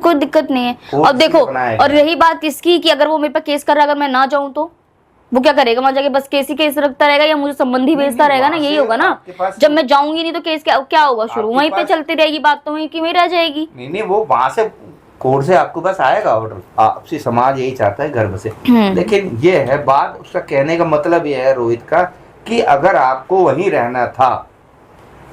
कोई दिक्कत नहीं है। और देखो, और रही बात किसकी कि अगर वो मेरे पे केस कर रहा है, अगर मैं ना जाऊं तो वो क्या करेगा? वहां जाके बस केस ही केस रखता रहेगा या मुझे संबंधी भेजता रहेगा ना, यही होगा ना। जब मैं जाऊंगी नहीं तो केस क्या होगा शुरू? वहीं पे चलती रहेगी बात, तो वहीं की वहीं रह जाएगी। नहीं, वो वहां से कोर्ट से आपके पास आएगा ऑर्डर। आपसी समाज यही चाहता है घर बसे। लेकिन ये है बात, उसका कहने का मतलब ये है रोहित का कि अगर आपको वहीं रहना था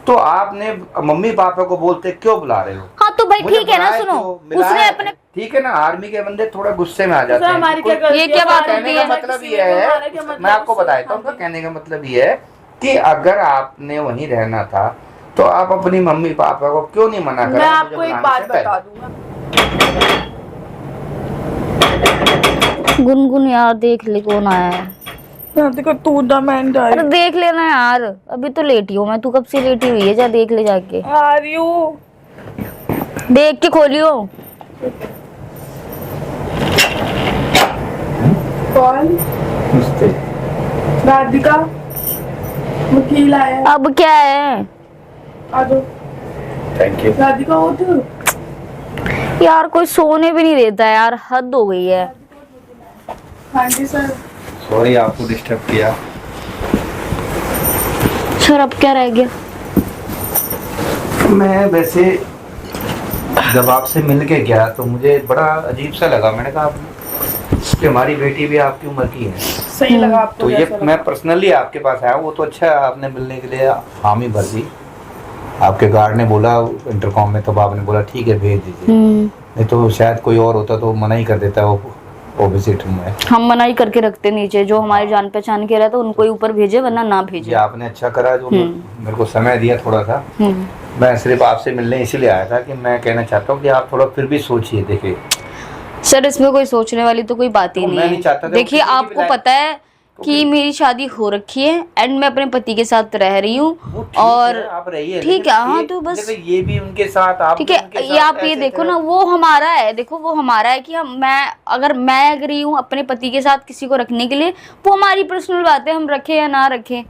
तो आपने मम्मी पापा को बोलते क्यों बुला रहे हो? हाँ तो भाई ठीक है ना, सुनो उसने अपने, ठीक है ना, आर्मी के बंदे थोड़ा गुस्से में आ जाते हैं। ये क्या बात होती है? मतलब ये है, मैं आपको बताता हूँ, कहने का मतलब ये है कि अगर आपने वहीं रहना था तो आप अपनी मम्मी पापा को क्यों नहीं मना करा? मैं आपको एक बात बता दूंगा। गुनगुन यार देख ले कौन आया है। देखो तू अरे देख लेना यार, अभी तो लेटी हूँ मैं, तू कब से लेटी हुई है? जा देख ले जाके, देख के खोलियो। कौन? राधिका वकील आया। अब क्या है? Thank you. राधिका हो तो यार कोई सोने भी नहीं देता है यार, हद हो गई है। हाँ जी सर। सॉरी आपको डिस्टर्ब किया। सर अब क्या रह गया? मैं वैसे जब आपसे मिल के गया तो मुझे बड़ा अजीब सा लगा। मैंने कहा कि हमारी बेटी भी आपकी उम्र की है। सही लगा आपको? तो ये मैं पर्सनली आपके पास आया। वो तो अच्छा है, आपने मिलने के लिए हामी भर दी। आपके गार्ड ने बोला इंटरकॉम में, तब आपने बोला ठीक है भेज दीजिए। नहीं तो शायद कोई और होता तो मना ही कर देता। वो ऑपोजिट में हम मना ही करके रखते नीचे, जो हमारी जान पहचान के रहता उनको ही ऊपर भेजे, वरना ना भेजे। आपने अच्छा करा जो मेरे को समय दिया थोड़ा सा। मैं सिर्फ आपसे मिलने इसीलिए आया था कि मैं कहना चाहता हूँ कि आप थोड़ा फिर भी सोचिए। देखिए सर इसमें कोई सोचने वाली तो कोई बात ही नहीं है। देखिए आपको पता है कि मेरी शादी हो रखी है एंड मैं अपने पति के साथ रह रही हूँ, और ठीक है। हाँ तो बस ये भी उनके साथ आप, ठीक है। ये आप ये देखो ना, वो हमारा है। देखो वो हमारा है कि हम, अगर मैं एग्री हूँ अपने पति के साथ किसी को रखने के लिए, वो हमारी पर्सनल बात है, हम रखे या ना रखे,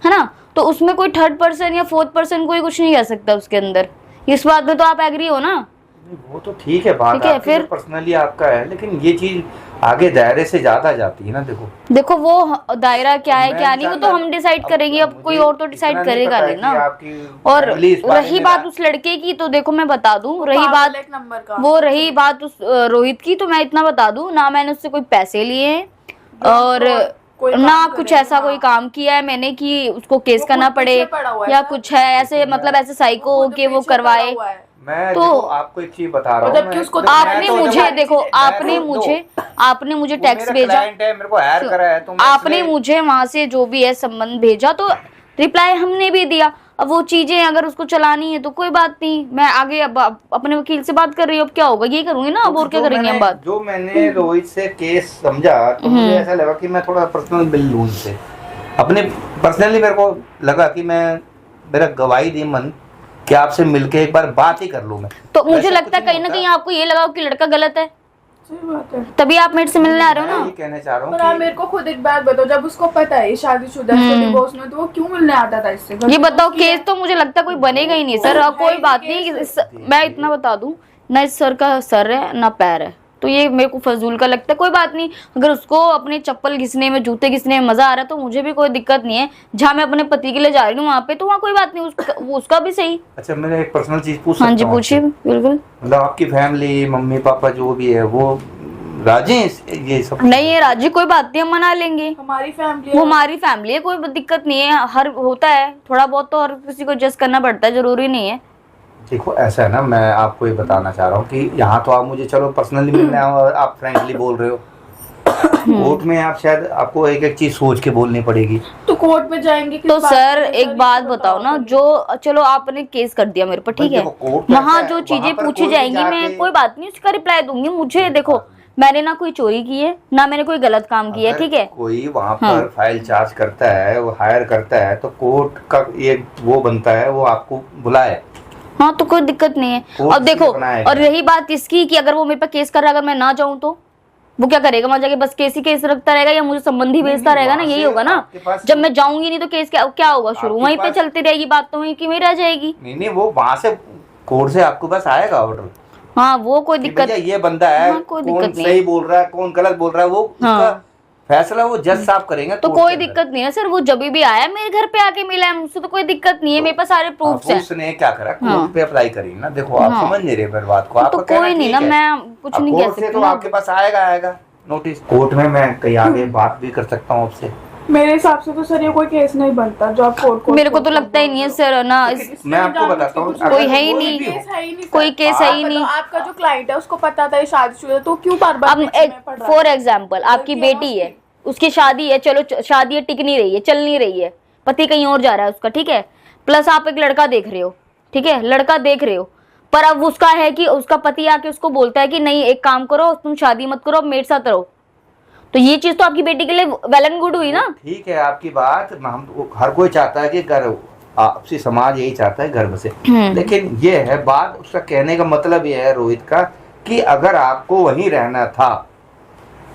है ना। तो उसमें कोई थर्ड पर्सन या फोर्थ पर्सन कोई कुछ नहीं कह सकता उसके अंदर। इस बात में तो आप एग्री हो ना? वो तो ठीक है, बात आपकी फिर पर्सनली आपका है, लेकिन ये चीज आगे दायरे से ज्यादा जाती है ना। देखो वो दायरा क्या है क्या नहीं, वो तो हम डिसाइड करेंगे। अब कोई और तो डिसाइड करेगा नहीं ना। और रही बात उस लड़के की, तो देखो मैं बता दूं, रही बात उस रोहित की, तो मैं इतना बता दूं ना, मैंने उससे कोई पैसे लिए हैं और ना कुछ ऐसा कोई काम किया है मैंने कि उसको केस करना पड़े या कुछ है ऐसे, मतलब ऐसे साइको के वो करवाए। मैं तो आपको एक चीज बता रहा हूँ, आपने मुझे देखो, आपने मुझे टैक्स भेजा, मेरे को हायर करा है, तो आपने मुझे वहां से जो भी है संबंध भेजा, तो रिप्लाई हमने भी दिया। अब वो चीजें अगर उसको चलानी है तो कोई बात नहीं, मैं आगे अब अपने वकील से बात कर रही हूँ। अब क्या होगा, ये करूंगी ना, अब और क्या करेंगे हम बात। जो मैंने रोहित से केस समझा तो मुझे ऐसा लगा कि मैं थोड़ा पर्सनल बिल लूं से अपने। पर्सनली मेरे को लगा कि मेरा गवाही दी मन कि आपसे मिलके एक बार बात ही कर लूं मैं। तो मुझे लगता है कहीं ना कहीं आपको ये लगा कि लड़का गलत है, तभी आप मेरे से मिलने आ रहे हो ना। ये कहना चाह रहा हूँ। पर आप मेरे को खुद एक बात बताओ, जब उसको पता है शादीशुदा है, डिवोर्स में, तो वो क्यों मिलने आता था इससे? ये बताओ, केस तो मुझे लगता है कोई बनेगा ही नहीं सर। कोई बात नहीं, मैं इतना बता दूं ना, इस सर का सर है ना पैर है, तो ये मेरे को फजूल का लगता है। कोई बात नहीं, अगर उसको अपने चप्पल घिसने में, जूते घिसने में मजा आ रहा है तो मुझे भी कोई दिक्कत नहीं है। जहाँ मैं अपने पति के लिए जा रही हूँ वहाँ पे, तो वहाँ कोई बात नहीं, उसका भी सही। अच्छा मैं एक पर्सनल चीज पूछ सकता हूँ? हाँ जी पूछिए। बिल्कुल। मतलब आपकी फैमिली, मम्मी पापा जो भी है, वो राजी ये सब? नहीं है राजी, कोई बात नहीं, हम मना लेंगे। हमारी फैमिली, वो हमारी फैमिली है, कोई दिक्कत नहीं है। हर होता है थोड़ा बहुत, तो हर किसी को एडजस्ट करना पड़ता है, जरूरी नहीं है। देखो ऐसा है ना, मैं आपको ये बताना चाह रहा हूँ कि यहाँ तो आप मुझे चलो पर्सनली मिलने आओ और आप फ्रेंकली बोल रहे हो, कोर्ट में आप शायद आपको एक एक चीज सोच के बोलनी पड़ेगी। तो कोर्ट में जाएंगे तो सर एक बात बताओ ना, जो चलो आपने केस कर दिया मेरे पर, ठीक है, वहाँ जो चीजें पूछी जाएंगी मैं कोई बात नहीं उसका रिप्लाई दूंगी। मुझे देखो, मैंने ना कोई चोरी की है ना मैंने कोई गलत काम किया है, ठीक है। कोई वहाँ पर फाइल चार्ज करता है, वो हायर करता है, तो कोर्ट का ये वो बनता है, वो आपको बुलाए। हाँ तो कोई दिक्कत नहीं है। अब देखो, और रही बात इसकी कि अगर वो मेरे पे केस कर रहा है, अगर मैं ना जाऊं तो वो क्या करेगा? वहां जाके बस केस ही केस रखता रहेगा या मुझे संबंधी भेजता रहेगा ना, यही होगा ना। जब मैं जाऊंगी नहीं तो केस क्या होगा शुरू? वहीं पे चलती रहेगी बात, तो वहीं की वहीं रह जाएगी। नहीं, वो वहां से कोर्ट से आपके पास आएगा ऑर्डर। हाँ वो कोई कि दिक्कत, भैया ये बंदा है, हाँ, कोई कौन दिक्कत नहीं सही बोल रहा है कौन गलत बोल रहा है, वो हाँ। उसका फैसला वो जज साहब करेंगे। तो कोर्ट कोई के अंदर। दिक्कत नहीं है सर, वो जब भी आया मेरे घर पे आके मिला है मुझसे, तो कोई दिक्कत नहीं है, मेरे पास सारे प्रूफ्स हैं। उसने क्या करा, हाँ। कोर्ट पे अप्लाई करी ना। देखो आप हाँ। समझ नहीं रहे मेरी बात को, तो आपका कहना कोई नहीं ठीक ना, है। मैं कुछ अब नहीं कह कोर्ट से सकती तो ना। आपके पास आएगा नोटिस। कोर्ट में मैं कहीं आगे बात भी कर सकता हूँ आपसे। मेरे हिसाब से तो सर ये कोई केस नहीं बनता जो आप कोर्ट मेरे को तो लगता ही नहीं है सर ना, मैं आपको बताता हूँ, कोई है ही नहीं, कोई केस है ही नहीं। आपका जो क्लाइंट है उसको पता था ये शादीशुदा, तो क्यों बार बार अब फॉर एग्जाम्पल आपकी बेटी है, उसकी शादी है, चलो शादी है, टिक नहीं रही है, चल नहीं रही है, पति कहीं और जा रहा है उसका, ठीक है, प्लस आप एक लड़का देख रहे हो, ठीक है, लड़का देख रहे हो, पर अब उसका है कि उसका पति आके उसको बोलता है कि नहीं एक काम करो तुम शादी मत करो, अब मेरे साथ रहो, तो ये चीज तो आपकी बेटी के लिए वेल एंड गुड हुई ना। ठीक है आपकी बात, हम हर कोई चाहता है कि घर आपसी समाज यही चाहता है घर बसे, लेकिन ये है बात, उसका कहने का मतलब ये है रोहित का कि अगर आपको वहीं रहना था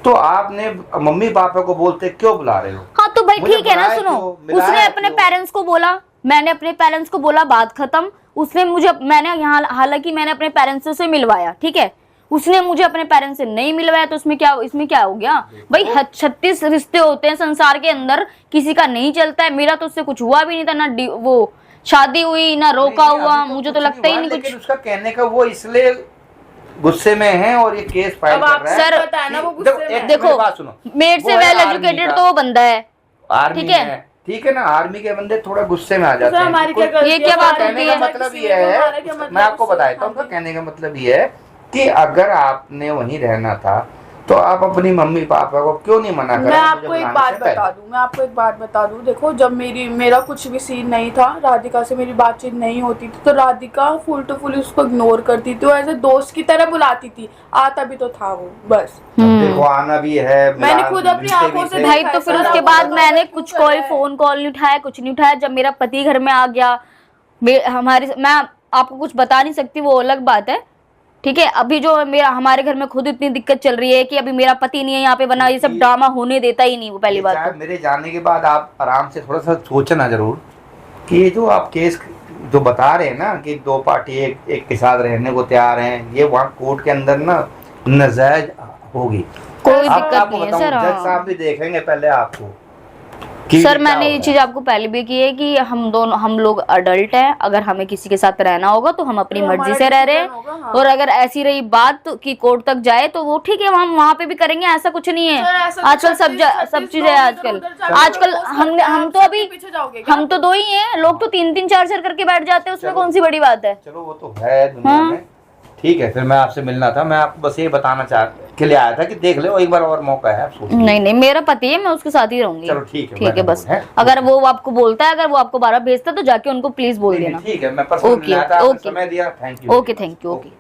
तो आपने मम्मी पापा को बोलते क्यों बुला रहे हो। हाँ तो भाई मुझे ठीक है ना, बुलाया सुनो क्यों? मिलाया उसने अपने क्यों? पेरेंट्स को बोला, मैंने अपने पेरेंट्स को बोला, बात खत्म। उसने मुझे, मैंने यहाँ हालांकि मैंने अपने पेरेंट्स से मिलवाया, ठीक है, उसने मुझे अपने पेरेंट्स से नहीं मिलवाया, तो इसमें क्या हो गया भाई। 36 रिश्ते होते हैं संसार के अंदर, किसी का नहीं चलता है, मेरा तो उससे कुछ हुआ भी नहीं था, ना वो शादी हुई ना रोका हुआ, मुझे तो लगता ही नहीं कुछ। उसका कहने का वो इसलिए गुस्से में है और ये केस फाइल कर रहा है। सर बताया ना वो गुस्से में। देखो बात सुनो, मेरे से वो है वेल आर्मी एजुकेटेड का। तो वो बंदा है, आर्मी ठीक है। में, ठीक है ना, आर्मी के बंदे थोड़ा गुस्से में आ जाते सर, हैं। हमारी कोई- क्या गलती ये क्या है? बात हमारे होती कहने है? का मतलब ये है, मैं आपको बताता हूँ, उनका कहने का मतलब ये है कि अगर आपने वहीं रहना था तो आप अपनी मम्मी पापा को क्यों नहीं मना करा। मैं आपको एक बात बता दूं, देखो जब मेरा कुछ भी सीन नहीं था, राधिका से मेरी बातचीत नहीं होती थी, तो राधिका फुल टू फुल उसको इग्नोर करती थी, वो ऐसे दोस्त की तरह बुलाती थी, आता भी तो था वो, बस। देखो आना भी है, मैंने खुद अपनी आंखों से भाई तो फिर उसके बाद मैंने कुछ फोन कॉल नहीं उठाया, कुछ नहीं उठाया। जब मेरा पति घर में आ गया, मैं आपको कुछ बता नहीं सकती, वो अलग बात है, ठीक है। अभी जो मेरा हमारे घर में खुद इतनी दिक्कत चल रही है कि अभी मेरा पति नहीं है यहाँ पे, बना ये सब ड्रामा होने देता ही नहीं, वो पहली बात तो। मेरे जाने के बाद आप आराम से थोड़ा सा सोचना जरूर कि ये जो आप केस जो बता रहे हैं ना कि दो पार्टी एक के साथ रहने को तैयार हैं, ये वहाँ कोर्ट के अंदर ना नाजायज होगी। कोई दिक्कत नहीं है सर। जज साहब भी देखेंगे पहले आपको। सर मैंने ये चीज आपको पहले भी की है कि हम लोग अडल्ट हैं, अगर हमें किसी के साथ रहना होगा तो हम अपनी मर्जी से रह रहे हैं, और अगर ऐसी रही बात कि कोर्ट तक जाए तो वो ठीक है, हम वहाँ पे भी करेंगे, ऐसा कुछ नहीं है। आजकल सब चीजें आजकल हम तो अभी हम तो दो ही हैं, लोग तो 3-3 4-4 करके बैठ जाते हैं, उसमें कौन सी बड़ी बात है। चलो वो तो है दुनिया में, ठीक है। फिर मैं आपसे मिलना था, मैं आपको बस ये बताना के लिए आया था कि देख लो एक बार और मौका है, आप सोच लीजिए। नहीं मेरा पति है, मैं उसके साथ ही रहूंगी। चलो ठीक है बस। अगर वो आपको बोलता है, अगर वो आपको 12 भेजता है तो जाके उनको प्लीज बोल देना। ठीक है, मैं पर्सनली आया था, आपने समय दिया, thank you. Okay thank you. Okay.